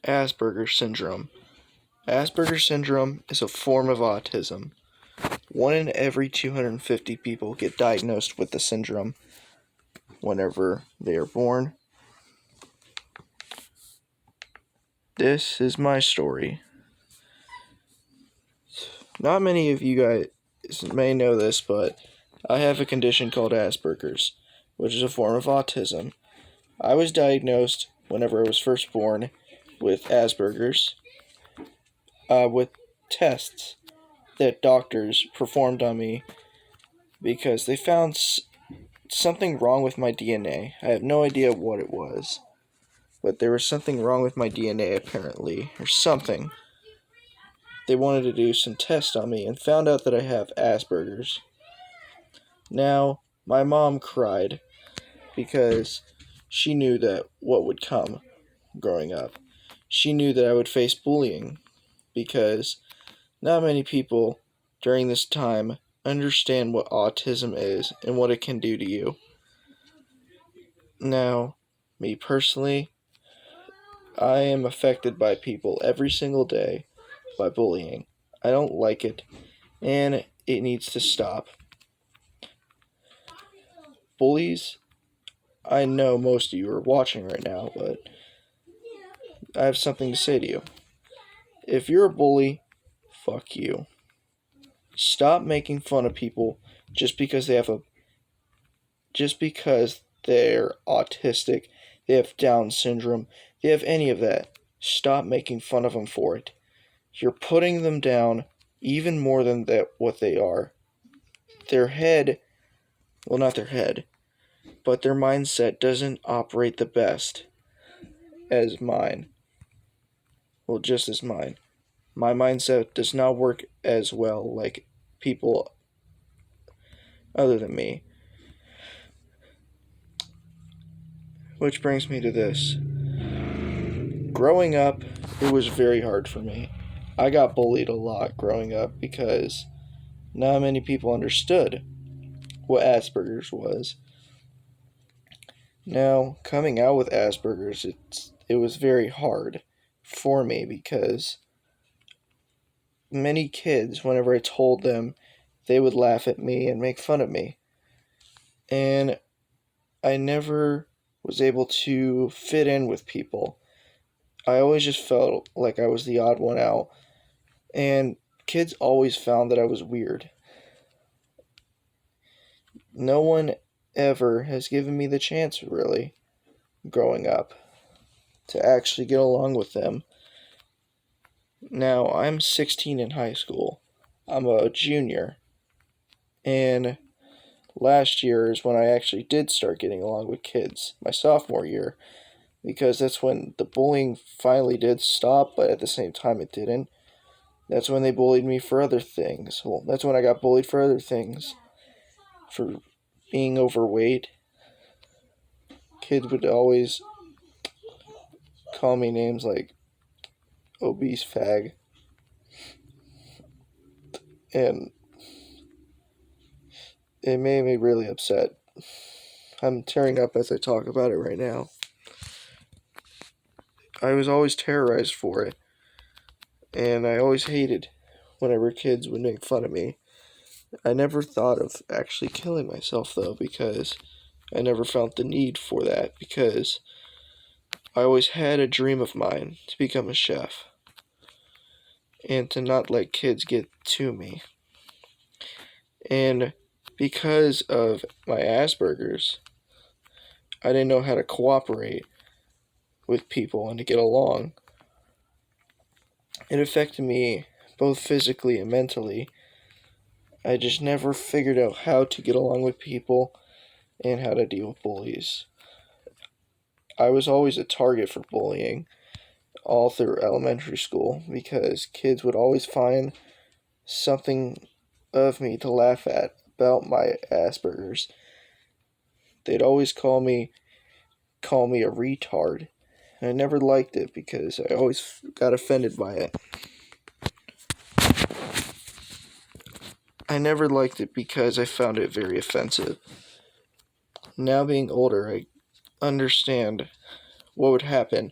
Asperger syndrome. Asperger syndrome is a form of autism. 1 in every 250 people get diagnosed with the syndrome whenever they are born. This is my story. Not many of you guys may know this, but I have a condition called Asperger's, which is a form of autism. I was diagnosed whenever I was first born with Asperger's, with tests that doctors performed on me because they found something wrong with my DNA. I have no idea what it was, but there was something wrong with my DNA apparently, or something. They wanted to do some tests on me and found out that I have Asperger's. Now, my mom cried because she knew that what would come growing up. She knew that I would face bullying because not many people during this time understand what autism is and what it can do to you. Now, me personally, I am affected by people every single day by bullying. I don't like it, and it needs to stop. Bullies, I know most of you are watching right now, but I have something to say to you. If you're a bully, fuck you. Stop making fun of people just because they're autistic, they have Down syndrome, they have any of that. Stop making fun of them for it. You're putting them down even more than what they are. Not their head, but their mindset doesn't operate the best as mine. Well, just as mine. My mindset does not work as well like people other than me. Which brings me to this. Growing up, it was very hard for me. I got bullied a lot growing up because not many people understood what Asperger's was. Now, coming out with Asperger's, it was very hard for me because many kids, whenever I told them, they would laugh at me and make fun of me. And I never was able to fit in with people. I always just felt like I was the odd one out. And kids always found that I was weird. No one ever has given me the chance, really, growing up, to actually get along with them. Now, I'm 16 in high school. I'm a junior. And last year is when I actually did start getting along with kids, my sophomore year, because that's when the bullying finally did stop, but at the same time it didn't. That's when they bullied me for other things. Well, that's when I got bullied for other things. For being overweight. Kids would always call me names like obese fag. And it made me really upset. I'm tearing up as I talk about it right now. I was always terrorized for it. And I always hated whenever kids would make fun of me. I never thought of actually killing myself, though, because I never felt the need for that, because I always had a dream of mine to become a chef and to not let kids get to me. And because of my Asperger's, I didn't know how to cooperate with people and to get along. It affected me both physically and mentally. I just never figured out how to get along with people and how to deal with bullies. I was always a target for bullying all through elementary school because kids would always find something of me to laugh at about my Asperger's. They'd always call me a retard. And I never liked it because I always got offended by it. I never liked it because I found it very offensive. Now being older, I understand what would happen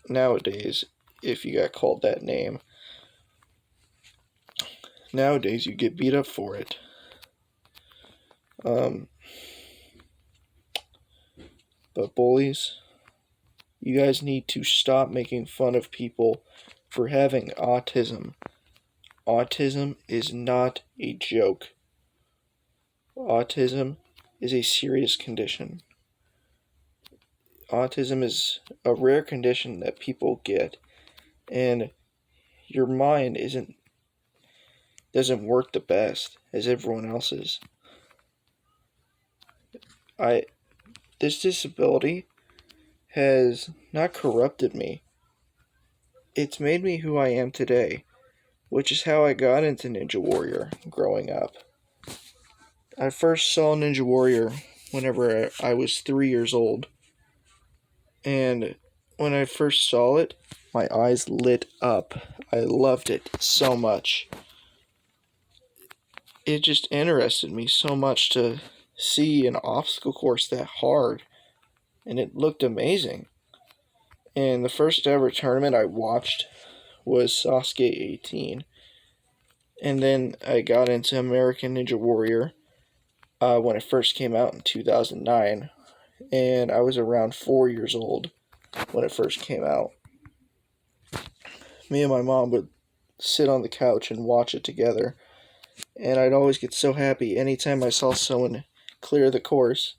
nowadays, if you got called that name, nowadays you get beat up for it. But bullies, you guys need to stop making fun of people for having autism. Autism is not a joke. Autism is a serious condition. Autism is a rare condition that people get, and your mind doesn't work the best as everyone else's. This disability has not corrupted me. It's made me who I am today, which is how I got into Ninja Warrior growing up. I first saw Ninja Warrior whenever I was 3 years old. And when I first saw it, my eyes lit up. I loved it so much. It just interested me so much to see an obstacle course that hard. And it looked amazing. And the first ever tournament I watched was Sasuke 18. And then I got into American Ninja Warrior when it first came out in 2009. And I was around 4 years old when it first came out. Me and my mom would sit on the couch and watch it together. And I'd always get so happy anytime I saw someone clear the course.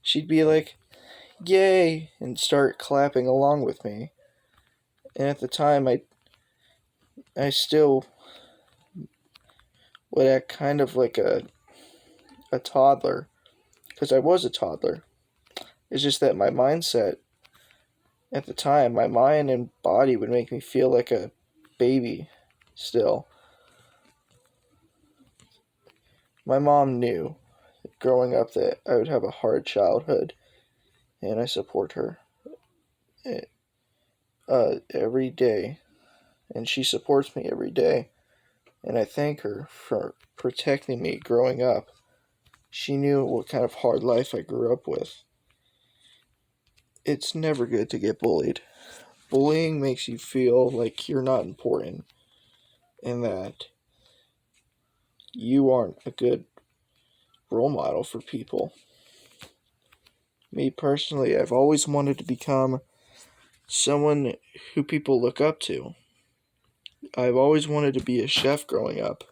She'd be like, "Yay!" and start clapping along with me. And at the time, I still would act kind of like a toddler, because I was a toddler. It's just that my mindset at the time, my mind and body would make me feel like a baby still. My mom knew growing up that I would have a hard childhood, and I support her every day, and she supports me every day, and I thank her for protecting me growing up. She knew what kind of hard life I grew up with. It's never good to get bullied. Bullying makes you feel like you're not important and that you aren't a good role model for people. Me personally, I've always wanted to become someone who people look up to. I've always wanted to be a chef growing up,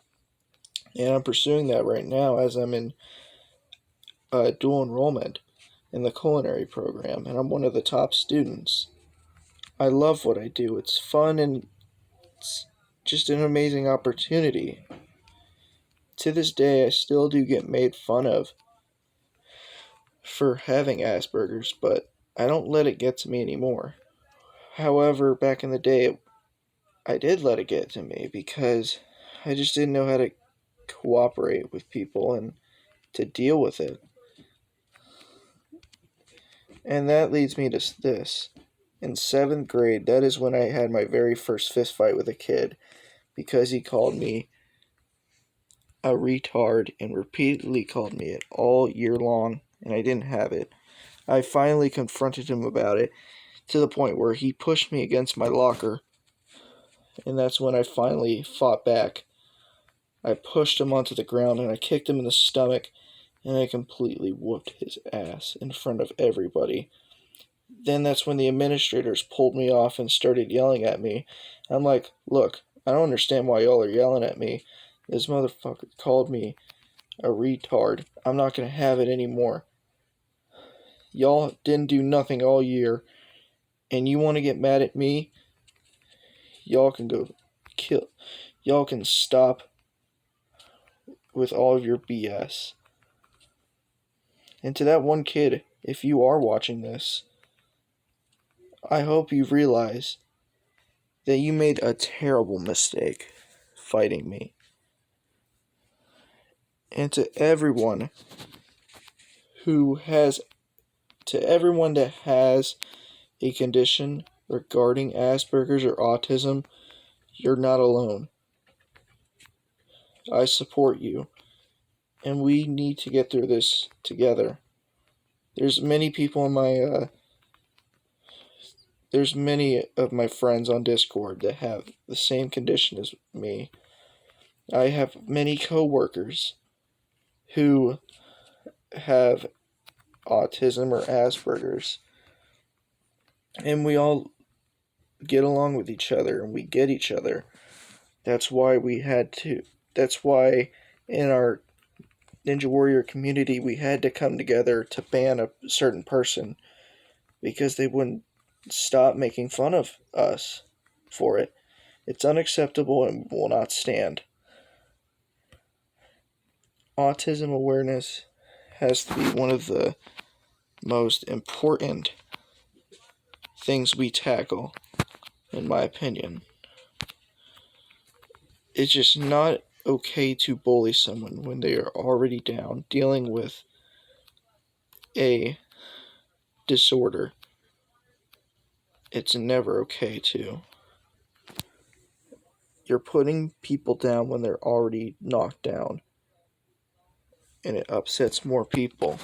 and I'm pursuing that right now as I'm in dual enrollment in the culinary program, and I'm one of the top students. I love what I do. It's fun and it's just an amazing opportunity. To this day, I still do get made fun of for having Asperger's, but I don't let it get to me anymore. However, back in the day, I did let it get to me because I just didn't know how to cooperate with people and to deal with it. And that leads me to this. In 7th grade, that is when I had my very first fist fight with a kid because he called me a retard and repeatedly called me it all year long, and I didn't have it. I finally confronted him about it to the point where he pushed me against my locker, and that's when I finally fought back. I pushed him onto the ground and I kicked him in the stomach, and I completely whooped his ass in front of everybody. Then that's when the administrators pulled me off and started yelling at me. I'm like, "Look, I don't understand why y'all are yelling at me. This motherfucker called me a retard. I'm not going to have it anymore. Y'all didn't do nothing all year, and you want to get mad at me? Y'all can go kill. Y'all can stop with all of your BS." And to that one kid, if you are watching this, I hope you realize that you made a terrible mistake fighting me. And to everyone that has a condition regarding Asperger's or autism, you're not alone. I support you, and we need to get through this together. There's many people in my there's many of my friends on Discord that have the same condition as me. I have many coworkers who have autism or Asperger's, and we all get along with each other and we get each other. That's why we had to. That's why in our Ninja Warrior community we had to come together to ban a certain person because they wouldn't stop making fun of us for it. It's unacceptable and will not stand. Autism awareness has to be one of the most important things we tackle, in my opinion. It's just not okay to bully someone when they are already down, dealing with a disorder. It's never okay to. You're putting people down when they're already knocked down, and it upsets more people.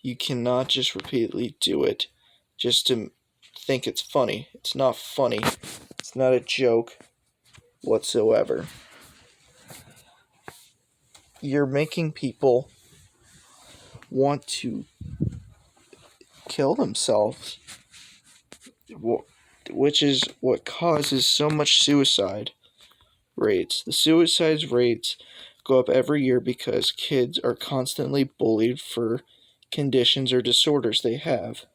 You cannot just repeatedly do it just to think it's funny. It's not funny. It's not a joke whatsoever. You're making people want to kill themselves, which is what causes so much suicide rates. The suicide rates go up every year because kids are constantly bullied for conditions or disorders they have.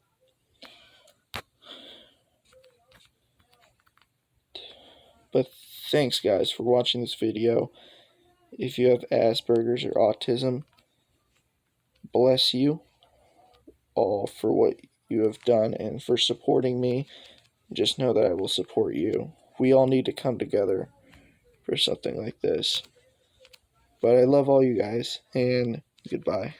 But thanks, guys, for watching this video. If you have Asperger's or autism, bless you all for what you have done and for supporting me. Just know that I will support you. We all need to come together for something like this. But I love all you guys, and goodbye.